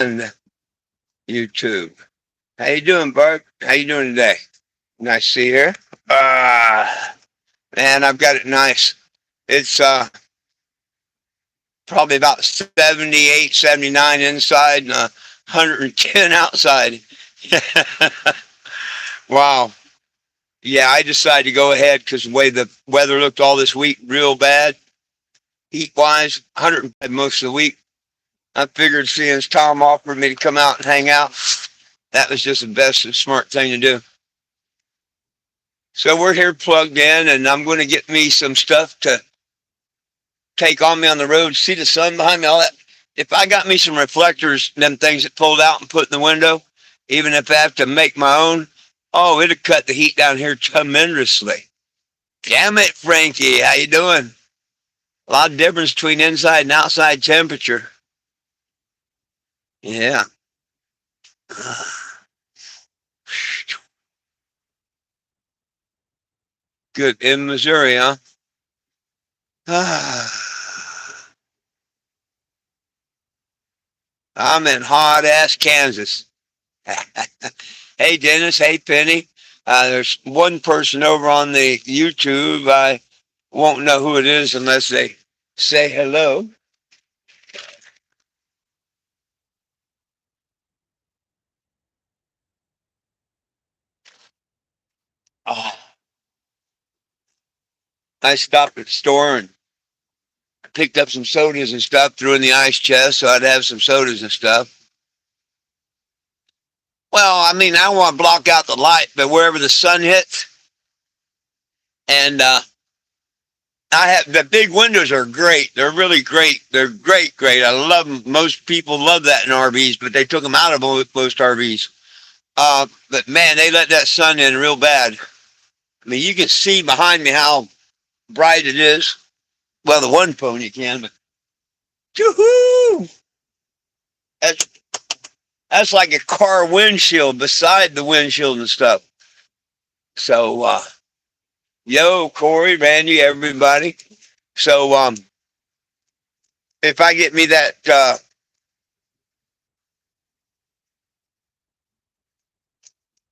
And YouTube. How you doing, Bart? How you doing today? Nice to see you here. Man, I've got it nice. It's probably about 78, 79 inside and 110 outside. Wow. Yeah, I decided to go ahead because the way the weather looked all this week, real bad, heat wise, 105 most of the week. I figured seeing as Tom offered me to come out and hang out, that was just the best and smart thing to do. So we're here plugged in, and I'm going to get me some stuff to take on me on the road. See the sun behind me, all that. If I got me some reflectors, them things that pulled out and put in the window, even if I have to make my own, oh, it'll cut the heat down here tremendously. Damn it, Frankie, how you doing? A lot of difference between inside and outside temperature. Yeah. Good. In Missouri, huh? I'm in hot ass Kansas. Hey, Dennis. Hey, Penny. There's one person over on the YouTube. I won't know who it is unless they say hello. Oh, I stopped at the store and picked up some sodas and stuff, threw in the ice chest so I'd have some sodas and stuff. Well, I mean, I don't want to block out the light, but wherever the sun hits, and I have the big windows are great. They're really great. They're great, great. I love them. Most people love that in RVs, but they took them out of most RVs. But man, they let that sun in real bad. I mean, you can see behind me how bright it is. Well, the one phone you can, but woo-hoo! That's, that's like a car windshield beside the windshield and stuff. So, yo, Corey, Randy, everybody. So, if I get me that,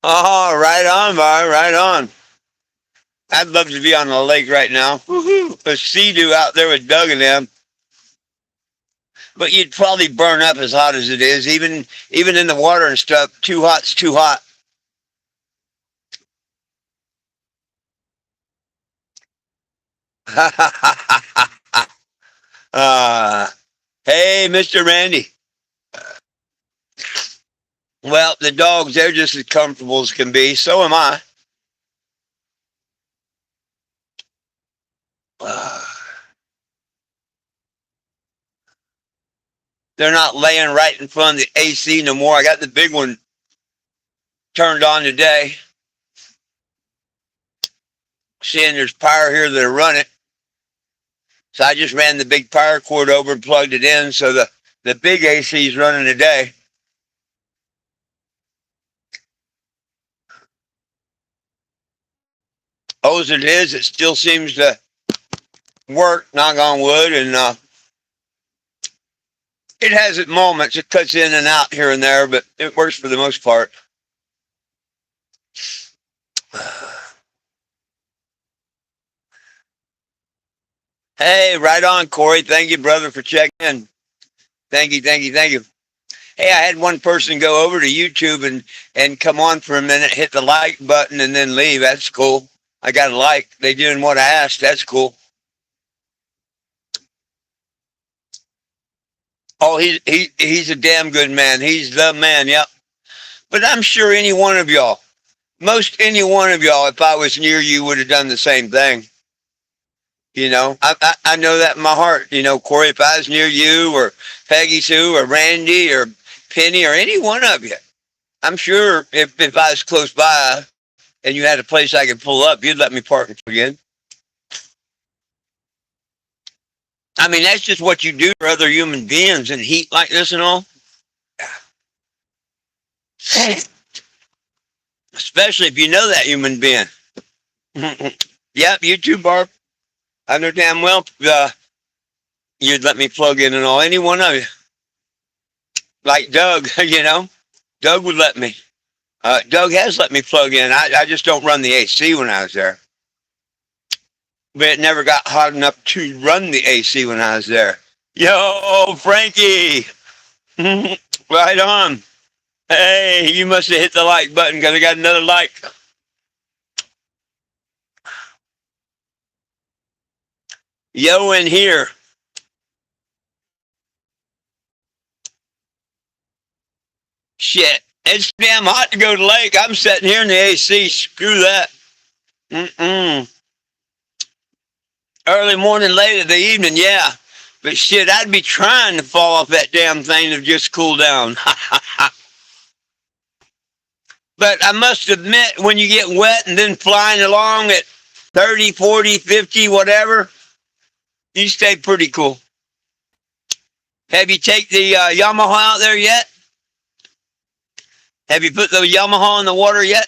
oh, right on, Bar, right on. I'd love to be on the lake right now. Woohoo! A sea-doo out there with Doug and them. But you'd probably burn up as hot as it is, even in the water and stuff. Too hot's too hot. uh, hey, Mr. Randy. Well, the dogs, they're just as comfortable as can be. So am I. They're not laying right in front of the AC no more. I got the big one turned on today. Seeing there's power here that'll run it. So I just ran the big power cord over and plugged it in. So the big AC is running today. Oh, as it is, it still seems to work, knock on wood, and it has its moments. It cuts in and out here and there, but it works for the most part. Hey, right on, Corey. Thank you, brother, for checking in. Thank you, thank you, thank you. Hey, I had one person go over to YouTube and come on for a minute, hit the like button, and then leave. That's cool. I got a like. They doing what I asked. That's cool. Oh, he's a damn good man. He's the man. Yep. But I'm sure any one of y'all, most any one of y'all, if I was near you, would have done the same thing. You know, I know that in my heart. You know, Corey, if I was near you or Peggy Sue or Randy or Penny or any one of you, I'm sure if I was close by and you had a place I could pull up, you'd let me park again. I mean, that's just what you do for other human beings in heat like this and all. Especially if you know that human being. Yep, you too, Barb. I know damn well you'd let me plug in and all. Any one of you. like Doug, Doug would let me. Doug has let me plug in. I just don't run the AC when I was there. But it never got hot enough to run the AC when I was there. Yo, Frankie! Right on. Hey, you must have hit the like button because I got another like. Yo, in here. Shit. It's damn hot to go to the lake. I'm sitting here in the AC. Screw that. Mm-mm. Early morning, late in the evening, yeah. But shit, I'd be trying to fall off that damn thing to just cool down. But I must admit, when you get wet and then flying along at 30, 40, 50, whatever, you stay pretty cool. Have you take the Yamaha out there yet? Have you put the Yamaha in the water yet?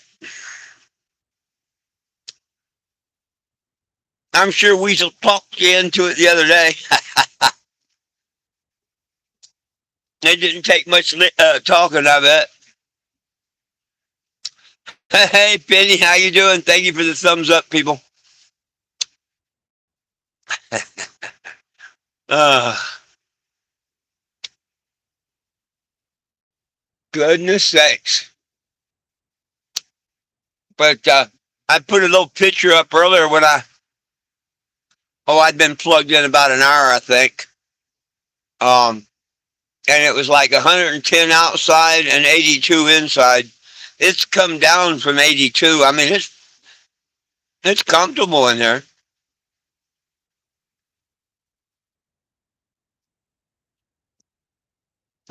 I'm sure Weasel talked you into it the other day. It didn't take much talking, I bet. Hey, Penny, how you doing? Thank you for the thumbs up, people. uh, Goodness sakes. But I put a little picture up earlier when I'd been plugged in about an hour, I think. And it was like 110 outside and 82 inside. It's come down from 82. I mean, it's comfortable in there.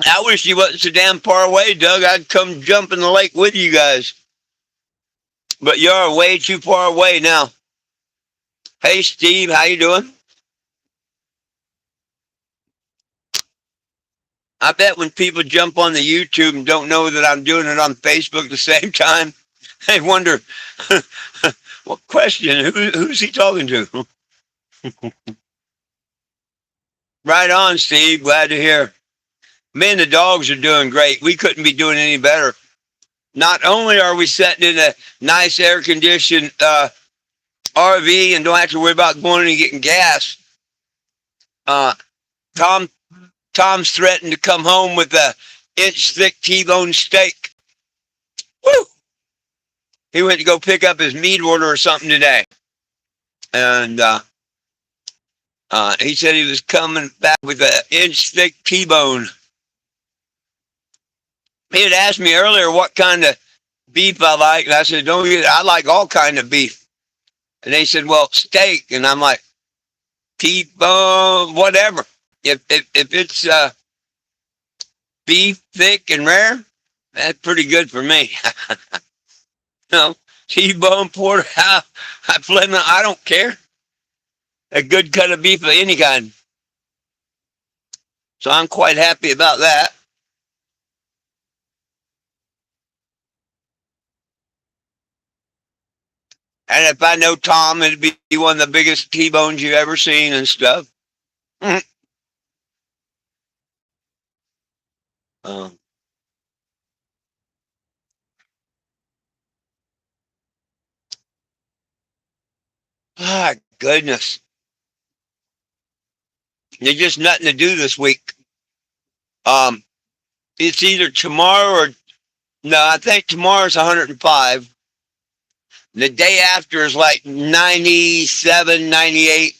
I wish you wasn't so damn far away, Doug. I'd come jump in the lake with you guys. But you're way too far away now. Hey, Steve, how you doing? I bet when people jump on the YouTube and don't know that I'm doing it on Facebook at the same time, they wonder, what question? Who's he talking to? Right on, Steve. Glad to hear. Me and the dogs are doing great. We couldn't be doing any better. Not only are we sitting in a nice air conditioned RV and don't have to worry about going and getting gas. Uh, Tom's threatened to come home with a inch thick T-bone steak. Woo! He went to go pick up his meat order or something today, and he said he was coming back with an inch thick T-bone. He had asked me earlier what kind of beef I like, and I said, "Don't get. I like all kind of beef." And they said, "Well, steak," and I'm like, "T-bone, whatever. If it's beef thick and rare, that's pretty good for me." No, T-bone, porterhouse, I don't care. A good cut of beef of any kind. So I'm quite happy about that. And if I know Tom, it'd be one of the biggest T-bones you've ever seen and stuff. um, Goodness. There's just nothing to do this week. Um, it's either tomorrow or no, I think tomorrow's 105. The day after is like 97, 98.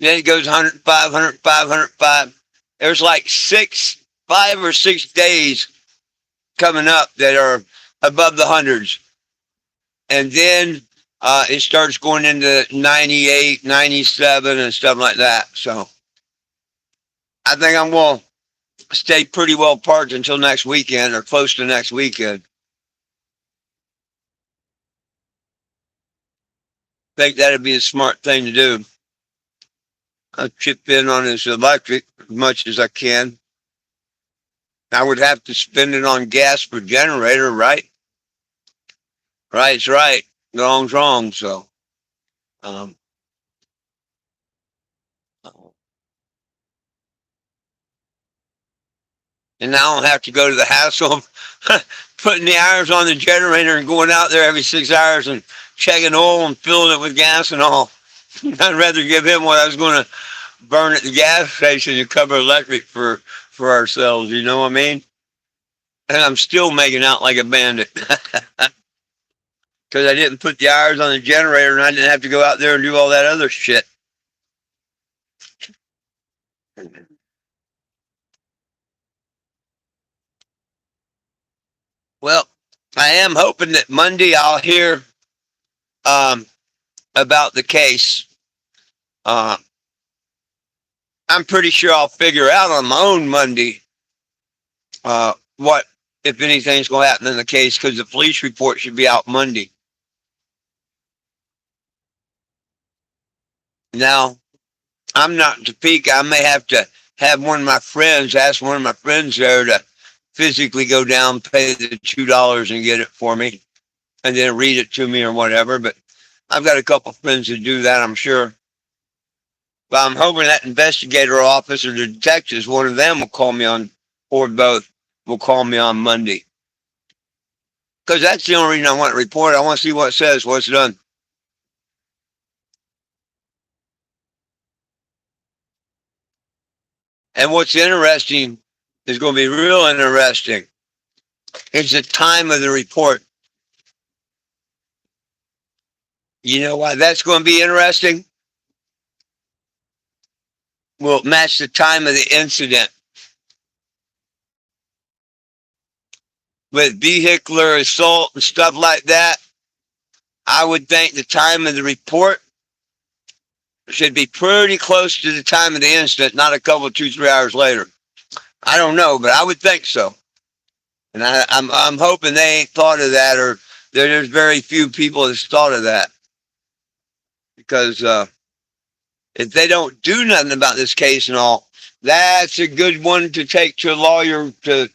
Then it goes 105, 105, 105. There's like 5 or 6 days coming up that are above the hundreds. And then it starts going into 98, 97 and stuff like that. So I think I'm going to stay pretty well parked until next weekend or close to next weekend. I think that'd be a smart thing to do. I'll chip in on his electric as much as I can. I would have to spend it on gas per generator, right? Right's right. Wrong's wrong. So, um, And now I don't have to go to the hassle of putting the irons on the generator and going out there every 6 hours and checking oil and filling it with gas and all. I'd rather give him what I was going to burn at the gas station and cover electric for ourselves. You know what I mean? And I'm still making out like a bandit because I didn't put the irons on the generator and I didn't have to go out there and do all that other shit. Well, I am hoping that Monday I'll hear um, about the case. Uh, I'm pretty sure I'll figure out on my own Monday what, if anything's going to happen in the case, because the police report should be out Monday. Now, I'm not to peak. I may have to have ask one of my friends there to physically go down, pay the $2 and get it for me, and then read it to me or whatever. But I've got a couple friends that do that, I'm sure. But I'm hoping that investigator office or the detectives, one of them will call me on, or both, will call me on Monday. Because that's the only reason I want to report it. I want to see what it says, what's done. And what's interesting is going to be real interesting. It's the time of the report. You know why that's going to be interesting? Will match the time of the incident. With vehicular assault and stuff like that, I would think the time of the report should be pretty close to the time of the incident, not a couple, 2, 3 hours later. I don't know, but I would think so. And I'm hoping they ain't thought of that, or there's very few people that's thought of that. Because if they don't do nothing about this case and all, that's a good one to take to a lawyer to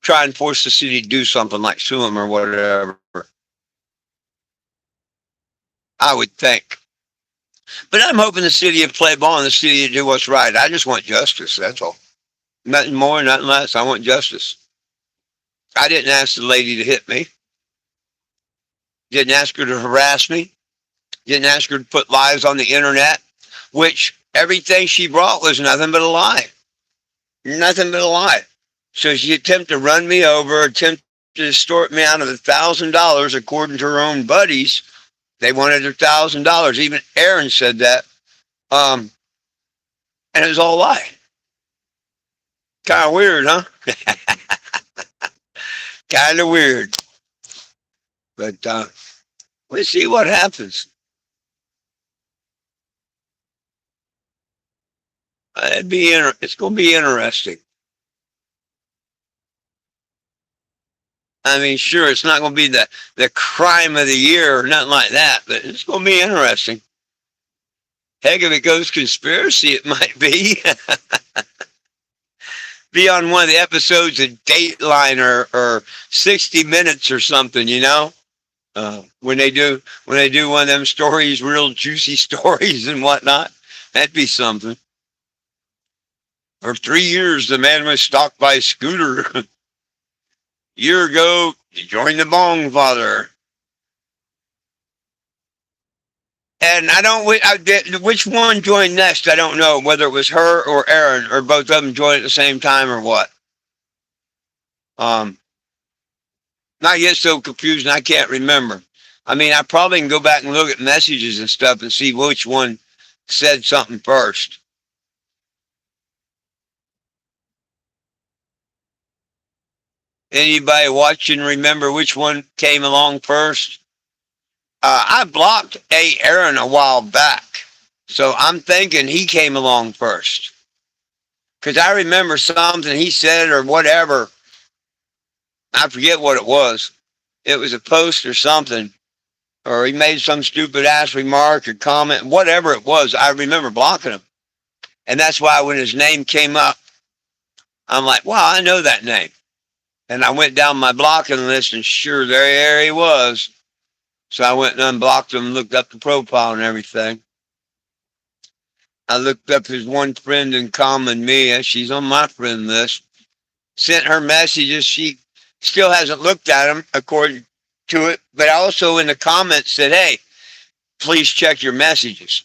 try and force the city to do something like sue them or whatever. I would think. But I'm hoping the city will play ball and the city will do what's right. I just want justice, that's all. Nothing more, nothing less. I want justice. I didn't ask the lady to hit me. Didn't ask her to harass me. Didn't ask her to put lies on the internet, which everything she brought was nothing but a lie. Nothing but a lie. So she attempted to run me over, attempted to extort me out of $1,000, according to her own buddies. They wanted $1,000. Even Aaron said that. And it was all a lie. Kind of weird, huh? Kind of weird. But we'll see what happens. It's going to be interesting. I mean, sure, it's not going to be the crime of the year or nothing like that, but it's going to be interesting. Heck, if it goes conspiracy, it might be. Be on one of the episodes of Dateline or 60 Minutes or something, when they do one of them stories, real juicy stories and whatnot. That'd be something. For 3 years, the man was stalked by a scooter. Year ago, he joined the Bong Father. And which one joined next? I don't know whether it was her or Aaron or both of them joined at the same time or what. Not yet so confused, I can't remember. I mean, I probably can go back and look at messages and stuff and see which one said something first. Anybody watching remember which one came along first? I blocked Aaron a while back, so I'm thinking he came along first. Because I remember something he said or whatever. I forget what it was. It was a post or something. Or he made some stupid ass remark or comment. Whatever it was, I remember blocking him. And that's why when his name came up, I'm like, wow, I know that name. And I went down my blocking list and sure, there he was. So I went and unblocked him and looked up the profile and everything. I looked up his one friend in common, Mia. She's on my friend list. Sent her messages. She still hasn't looked at them according to it, but also in the comments said, "Hey, please check your messages."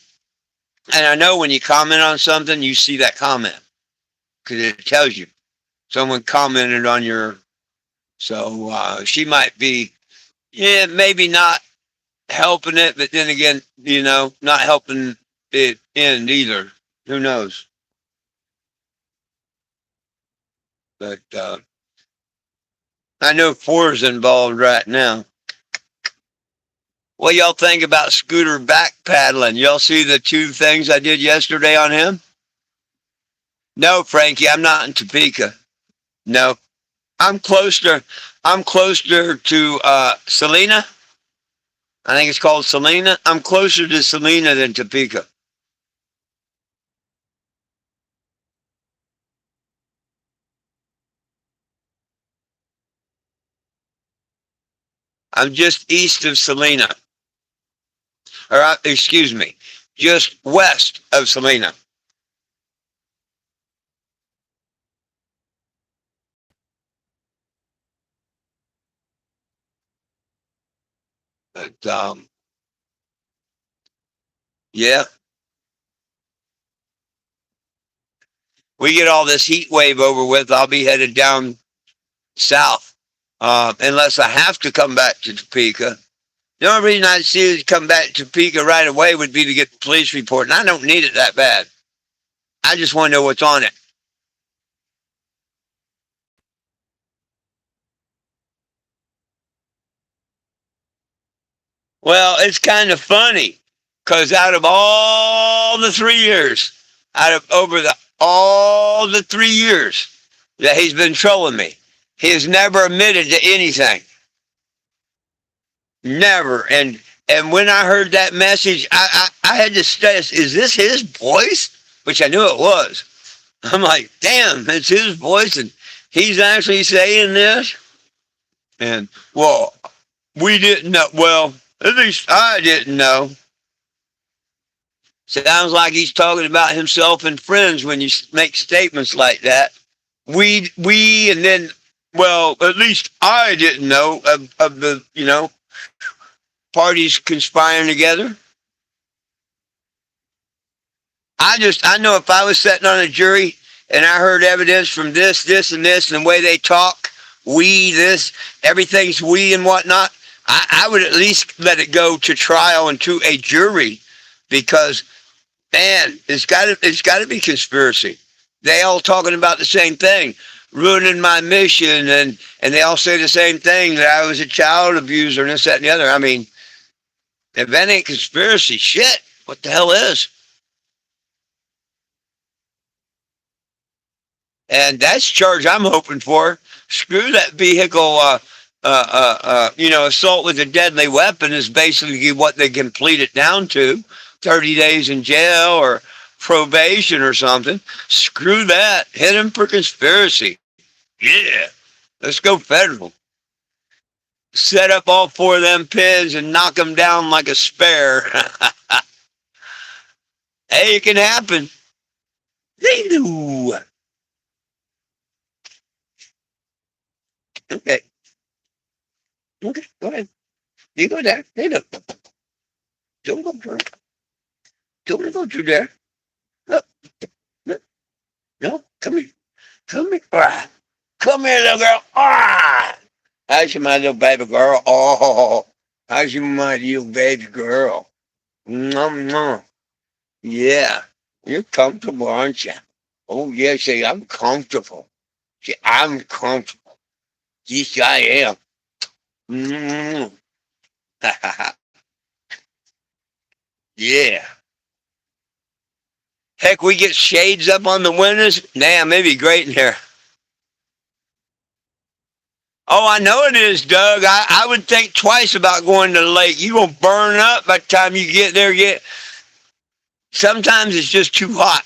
And I know when you comment on something, you see that comment because it tells you someone commented on your. So she might be, yeah, maybe not helping it, but then again, not helping it end either. Who knows? But I know four's involved right now. What y'all think about Scooter back paddling? Y'all see the two things I did yesterday on him? No, Frankie, I'm not in Topeka. No, I'm closer. I'm closer to Salina. I think it's called Salina. I'm closer to Salina than Topeka. I'm just east of Salina, or excuse me, just west of Salina. But yeah, we get all this heat wave over with. I'll be headed down south, unless I have to come back to Topeka. The only reason I'd see it come back to Topeka right away would be to get the police report, and I don't need it that bad. I just want to know what's on it. Well, it's kind of funny because out of all the 3 years, out of over all the 3 years that he's been trolling me, he has never admitted to anything. Never. And when I heard that message, I had to say, is this his voice? Which I knew it was. I'm like, damn, it's his voice, and he's actually saying this. And well, we didn't know. Well, at least I didn't know. Sounds like he's talking about himself and friends when you make statements like that. And then, well, at least I didn't know of the, parties conspiring together. I know if I was sitting on a jury and I heard evidence from this, and this, and the way they talk, this, everything's and whatnot, I would at least let it go to trial and to a jury because, man, it's got to be conspiracy. They all talking about the same thing, ruining my mission, and they all say the same thing that I was a child abuser and this, that, and the other. I mean, if that ain't conspiracy, shit, what the hell is? And that's charge I'm hoping for. Screw that vehicle. Assault with a deadly weapon is basically what they can plead it down to. 30 days in jail or probation or something. Screw that. Hit him for conspiracy. Yeah. Let's go federal. Set up all four of them pins and knock them down like a spare. Hey, it can happen. They do. Okay. Okay, go ahead. You go there. Hey, look. Don't go through. Don't go through there. Look. Look. No, come here. Come here. Ah. Come here, little girl. Ah. How's your my little baby girl? Oh. How's your my little baby girl? Mwah. Yeah. You're comfortable, aren't you? Oh, yeah. Say, I'm comfortable. See, I'm comfortable. Yes, I am. Mm. Yeah. Heck, we get shades up on the windows. Damn, it'd be great in here. Oh, I know it is, Doug. I would think twice about going to the lake. You gonna burn up by the time you get there. Sometimes it's just too hot.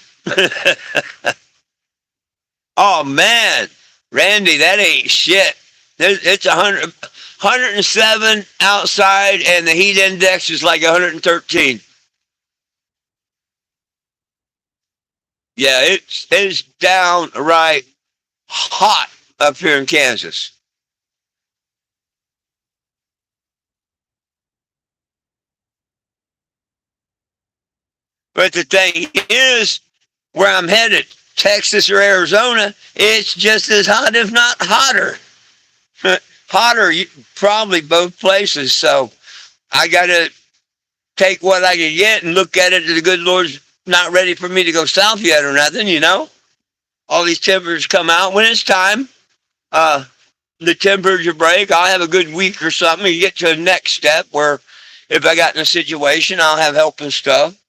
Oh man, Randy, that ain't shit. It's 107 outside, and the heat index is like 113. Yeah, it's downright hot up here in Kansas. But the thing is, where I'm headed, Texas or Arizona, it's just as hot, if not hotter. Hotter, probably both places. So I got to take what I can get and look at it. The good Lord's not ready for me to go south yet or nothing, you know. All these temperatures come out when it's time. Uh, the temperature break. I'll have a good week or something. You get to the next step where if I got in a situation, I'll have help and stuff.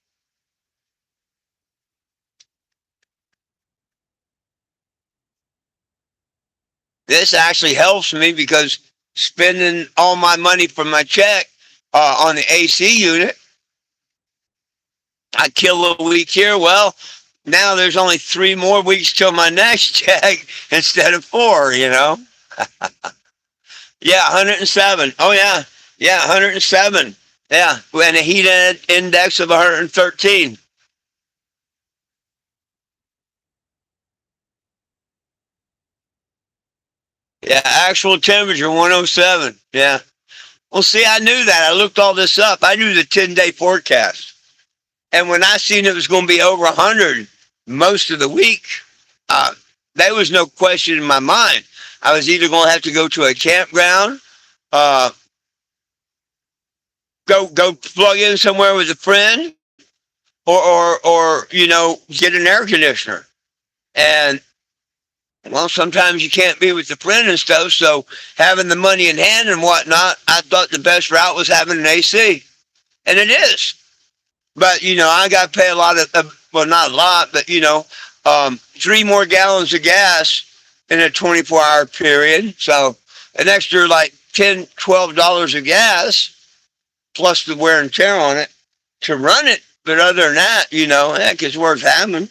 This actually helps me because spending all my money from my check on the AC unit, I kill a week here. Well, now there's only 3 more weeks till my next check instead of 4, you know? Yeah, 107. Oh, yeah. Yeah, 107. Yeah, and a heat index of 113. Yeah, actual temperature 107. Yeah. Well, see, I knew that. I looked all this up. I knew the 10-day forecast. And when I seen it was going to be over 100 most of the week, uh, there was no question in my mind. I was either going to have to go to a campground, uh, go plug in somewhere with a friend, or get an air conditioner. And well, sometimes you can't be with the friend and stuff. So having the money in hand and whatnot, I thought the best route was having an AC, and it is. But I got to pay a lot of well, not a lot, but 3 more gallons of gas in a 24-hour period. So an extra like $10, $12 of gas plus the wear and tear on it to run it. But other than that, heck, it's worth having.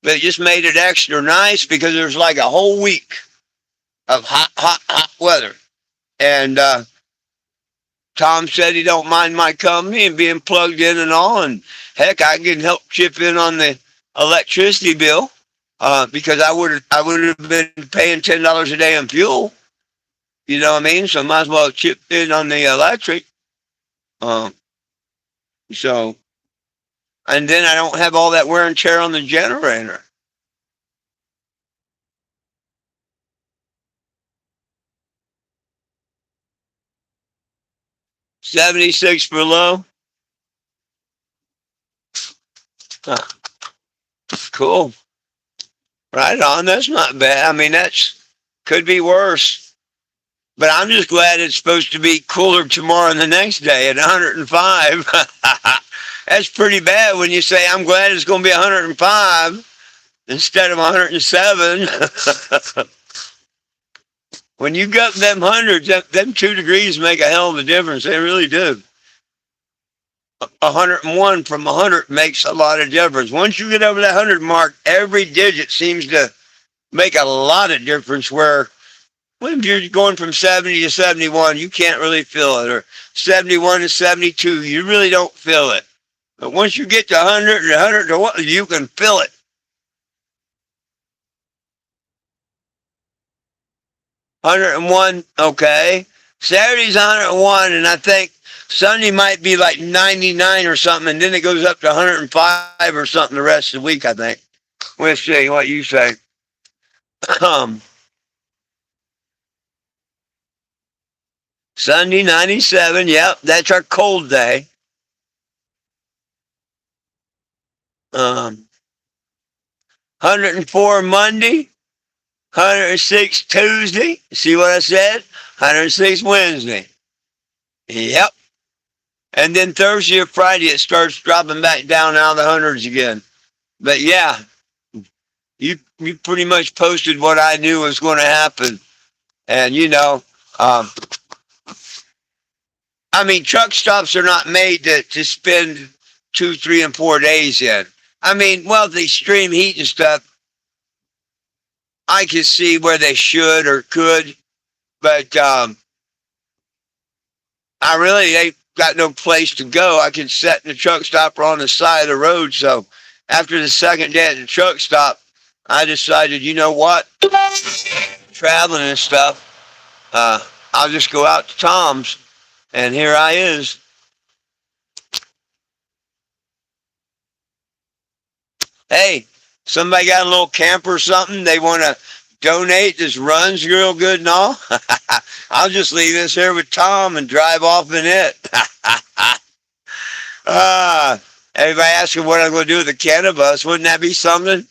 But it just made it extra nice because there's like a whole week of hot, hot, hot weather. And Tom said he don't mind my company and being plugged in and all. And heck, I can help chip in on the electricity bill because I would have been paying $10 a day on fuel. You know what I mean? So I might as well chip in on the electric. Um, so and then I don't have all that wear and tear on the generator. 76 below. Huh, cool. Right on. That's not bad. I mean, that's could be worse. But I'm just glad it's supposed to be cooler tomorrow and the next day at 105. That's pretty bad when you say, I'm glad it's going to be 105 instead of 107. When you got them hundreds, them 2 degrees make a hell of a difference. They really do. 101 from 100 makes a lot of difference. Once you get over that 100 mark, every digit seems to make a lot of difference where when you're going from 70 to 71, you can't really feel it. Or 71 to 72, you really don't feel it. But once you get to 100 and 100 to what, you can feel it. 101, okay. Saturday's 101, and I think Sunday might be like 99 or something, and then it goes up to 105 or something the rest of the week, I think. We'll see what you say. Um, Sunday, 97, yep, that's our cold day. 104 Monday, 106 Tuesday. See what I said? 106 Wednesday. Yep. And then Thursday or Friday, it starts dropping back down out of the hundreds again. But yeah, you pretty much posted what I knew was going to happen. And um, I mean, truck stops are not made to spend 2, 3, and 4 days in. I mean, well, the extreme heat and stuff, I can see where they should or could, but I really ain't got no place to go. I can set in the truck stop or on the side of the road, so after the second day at the truck stop, I decided, you know what? Traveling and stuff, I'll just go out to Tom's. And here I is. Hey, somebody got a little camper or something they want to donate? This runs real good and all. I'll just leave this here with Tom and drive off in it. uh, Everybody asking what I'm going to do with the Cannabis. Wouldn't that be something?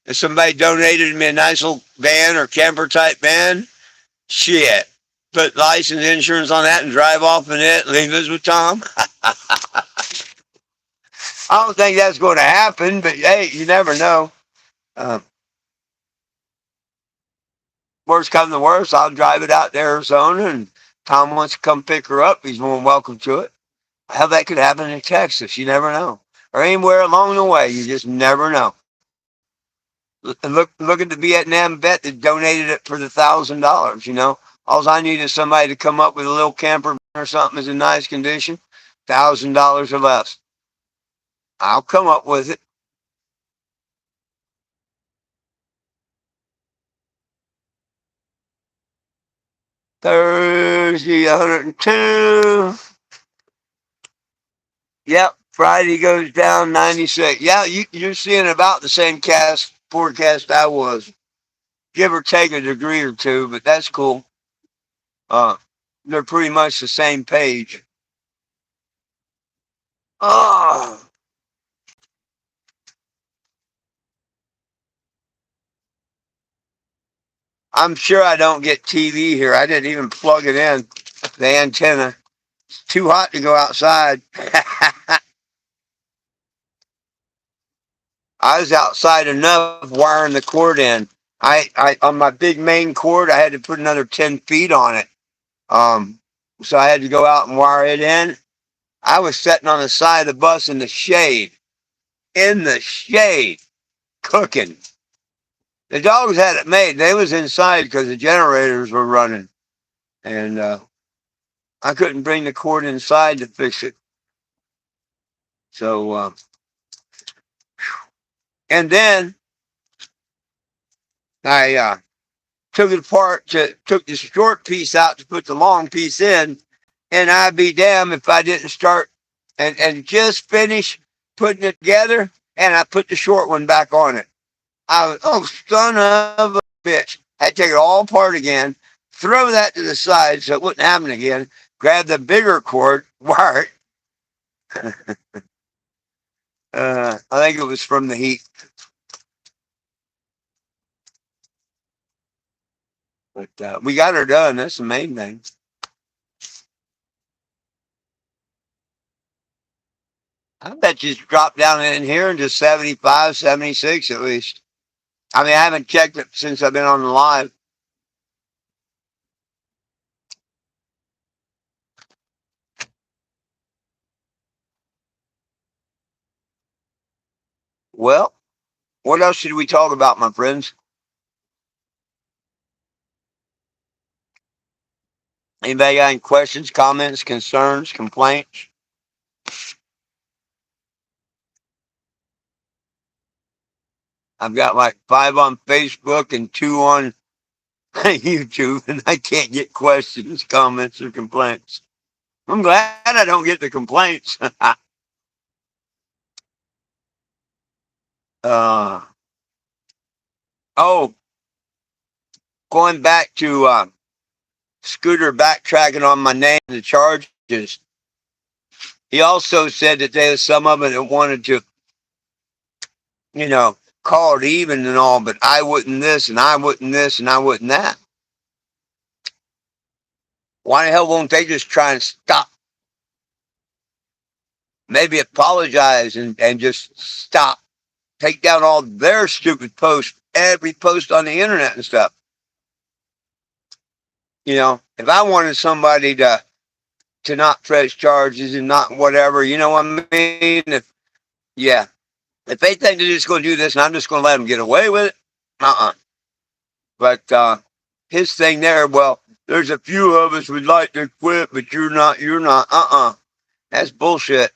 If somebody donated me a nice little van or camper type van, shit. Put license insurance on that and drive off in it. Leave this with Tom. I don't think that's going to happen, but hey, you never know. Worst come to worst, I'll drive it out to Arizona, and Tom wants to come pick her up. He's more than welcome to it. How that could happen in Texas, you never know. Or anywhere along the way, you just never know. Look at the Vietnam vet that donated it for the $1,000. You know, all I need is somebody to come up with a little camper or something that's in nice condition, $1,000 or less. I'll come up with it. Thursday, 102. Yep, Friday goes down 96. Yeah, you're seeing about the same forecast I was, give or take a degree or two, but that's cool. They're pretty much the same page. Oh, I'm sure I don't get TV here. I didn't even plug it in, the antenna. It's too hot to go outside. I was outside enough wiring the cord in. I on my big main cord, I had to put another 10 feet on it. So I had to go out and wire it in. I was sitting on the side of the bus in the shade, cooking. The dogs had it made. They was inside because the generators were running, and I couldn't bring the cord inside to fix it. So, and then I took it apart, took the short piece out to put the long piece in, and I'd be damned if I didn't start and just finish putting it together, and I put the short one back on it. I was, oh, son of a bitch. I had to take it all apart again, throw that to the side so it wouldn't happen again, grab the bigger cord, wire it. I think it was from the heat. But we got her done. That's the main thing. I bet you dropped down in here into 75, 76 at least. I mean, I haven't checked it since I've been on the live. Well, what else should we talk about, my friends? Anybody got any questions, comments, concerns, complaints? I've got like 5 on Facebook and 2 on YouTube, and I can't get questions, comments, or complaints. I'm glad I don't get the complaints. uh, oh, going back to Scooter backtracking on my name, the charges. He also said that there was some of them that wanted to, you know, call it even and all, but I wouldn't this and I wouldn't this and I wouldn't that. Why the hell won't they just try and stop? Maybe apologize and just stop. Take down all their stupid posts, every post on the internet and stuff. You know, if I wanted somebody to not press charges and not whatever, you know what I mean? If they think they're just going to do this and I'm just going to let them get away with it, But his thing there, well, there's a few of us would like to quit, but you're not. That's bullshit.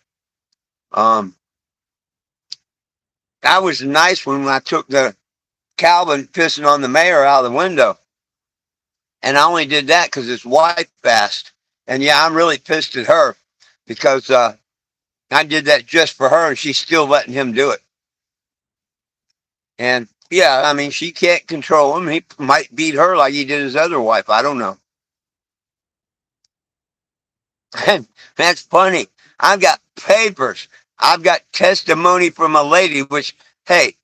I was nice when I took the Calvin pissing on the mayor out of the window. And I only did that because his wife asked. And yeah, I'm really pissed at her because I did that just for her and she's still letting him do it. And yeah, I mean, she can't control him. He might beat her like he did his other wife. I don't know. And that's funny. I've got papers. I've got testimony from a lady, which, hey,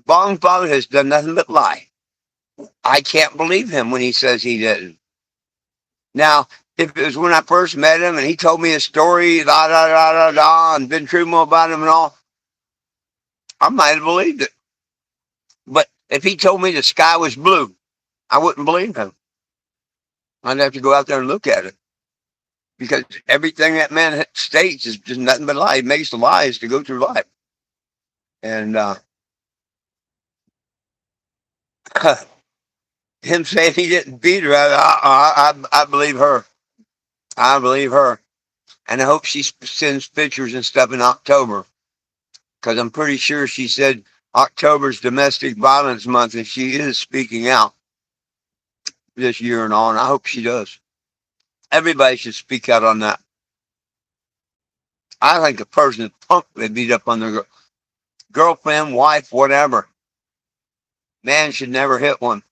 Bong Father has done nothing but lie. I can't believe him when he says he didn't. Now, if it was when I first met him and he told me a story, da da da da da, and been true about him and all, I might have believed it. But if he told me the sky was blue, I wouldn't believe him. I'd have to go out there and look at it because everything that man states is just nothing but a lie. He makes the lies to go through life. And him saying he didn't beat her, I believe her. I believe her. And I hope she sends pictures and stuff in October because I'm pretty sure she said October's Domestic Violence Month and she is speaking out this year and all. And I hope she does. Everybody should speak out on that. I think a person is punk they beat up on their girlfriend, wife, whatever. Man should never hit one.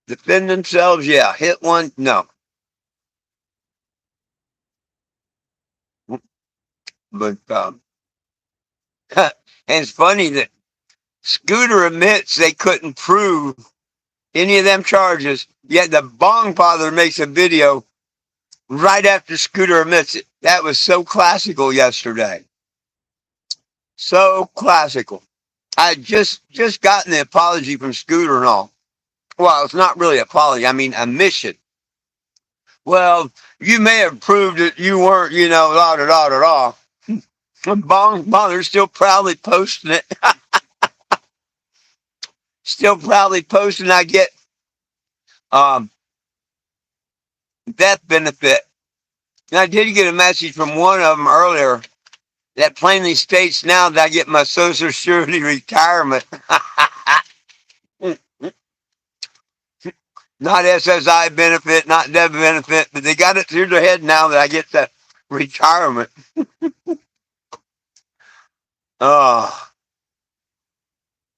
Defend themselves, yeah. Hit one, no. But and it's funny that Scooter admits they couldn't prove any of them charges, yet the Bong Father makes a video right after Scooter admits it. That was so classical yesterday. So classical. I just gotten the apology from Scooter and all. Well, it's not really an apology. I mean, admission. Well, you may have proved that you weren't, da da da da da. Bong Father's still proudly posting it. Still proudly posting. I get death benefit. And I did get a message from one of them earlier that plainly states now that I get my Social Security retirement. Not SSI benefit, not death benefit, but they got it through their head now that I get the retirement.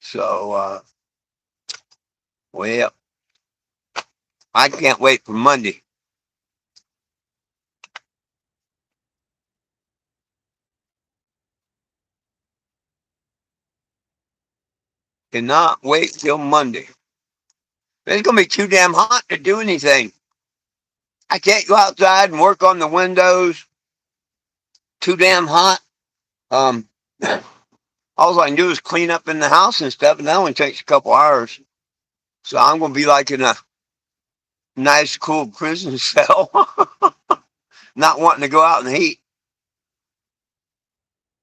So, well, I can't wait for Monday. Cannot wait till Monday. It's going to be too damn hot to do anything. I can't go outside and work on the windows. Too damn hot. All I can do is clean up in the house and stuff, and that only takes a couple hours. So I'm going to be like in a nice, cool prison cell, not wanting to go out in the heat.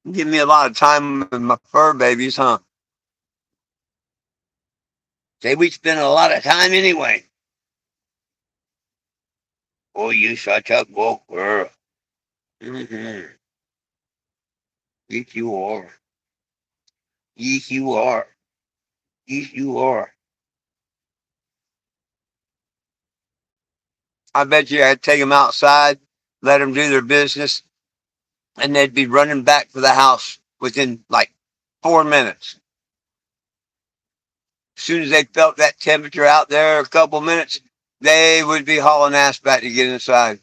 Give me a lot of time with my fur babies, huh? Say we spend a lot of time anyway. Oh, you such a good girl. Mm-hmm. Yes, you are. Yes, you are. Yes, you are. I bet you I'd take them outside, let them do their business, and they'd be running back for the house within like 4 minutes. As soon as they felt that temperature out there, a couple minutes, they would be hauling ass back to get inside.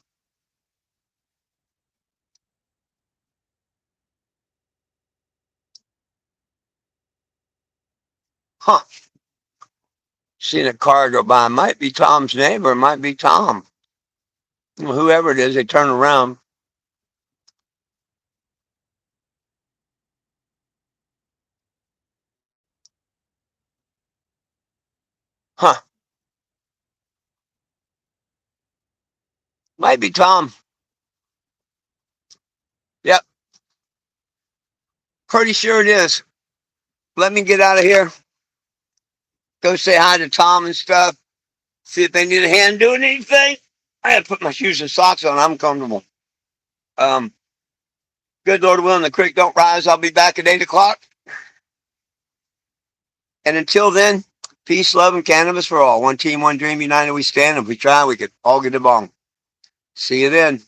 Huh. Seen a car go by. Might be Tom's neighbor. Might be Tom. Whoever it is, they turn around. Huh. Might be Tom. Yep. Pretty sure it is. Let me get out of here. Go say hi to Tom and stuff. See if they need a hand doing anything. I had to put my shoes and socks on. I'm comfortable. Good Lord willing, the creek don't rise. I'll be back at 8 o'clock. And until then, peace, love, and cannabis for all. One team, one dream, united we stand. If we try, we could all get along. See you then.